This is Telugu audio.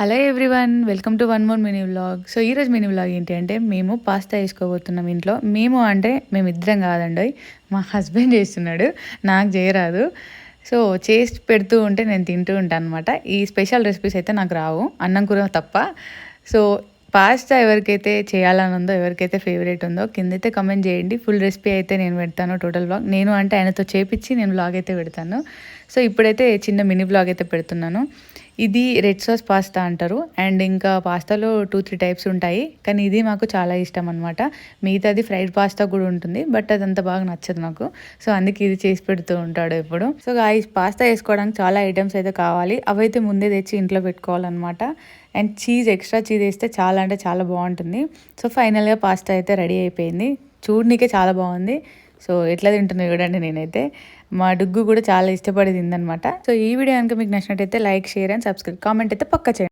Hello everyone, welcome to one more mini vlog. So ఈరోజు మినీ వ్లాగ్ ఏంటి అంటే మేము పాస్తా వేసుకోబోతున్నాం ఇంట్లో. మేము అంటే మేమిద్దరం కాదండి, మా హస్బెండ్ చేస్తున్నాడు, నాకు చేయరాదు. సో చేసి పెడుతూ ఉంటే నేను తింటూ ఉంటాను అనమాట. ఈ స్పెషల్ రెసిపీస్ అయితే నాకు రావు, అన్నం కూర తప్ప. సో పాస్తా ఎవరికైతే చేయాలని ఉందో, ఎవరికైతే ఫేవరెట్ ఉందో కిందైతే కమెంట్ చేయండి. ఫుల్ రెసిపీ అయితే నేను పెడతాను, టోటల్ వ్లాగ్. నేను అంటే ఆయనతో చేపించి నేను వ్లాగ్ అయితే పెడతాను. సో ఇప్పుడైతే చిన్న మినీ వ్లాగ్ అయితే పెడుతున్నాను. ఇది రెడ్ సాస్ పాస్తా అంటారు. అండ్ ఇంకా పాస్తాలో 2-3 టైప్స్ ఉంటాయి, కానీ ఇది మాకు చాలా ఇష్టం అనమాట. మిగతాది ఫ్రైడ్ పాస్తా కూడా ఉంటుంది, బట్ అదంత బాగా నచ్చదు నాకు. సో అందుకే ఇది చేసి పెడుతూ ఉంటాడు ఎప్పుడు. సో ఈ పాస్తా వేసుకోవడానికి చాలా ఐటమ్స్ అయితే కావాలి. అవైతే ముందే తెచ్చి ఇంట్లో పెట్టుకోవాలన్నమాట. అండ్ చీజ్, ఎక్స్ట్రా చీజ్ వేస్తే చాలా అంటే చాలా బాగుంటుంది. సో ఫైనల్గా పాస్తా అయితే రెడీ అయిపోయింది. చూడనీకే చాలా బాగుంది. సో ఎట్లా తింటున్నా చూడండి. నేనైతే మా డుగ్గు కూడా చాలా ఇష్టపడి తిందనమాట. సో ఈ వీడియో కనుక మీకు నచ్చినట్టయితే like, share and subscribe, comment అయితే పక్కా చేయండి.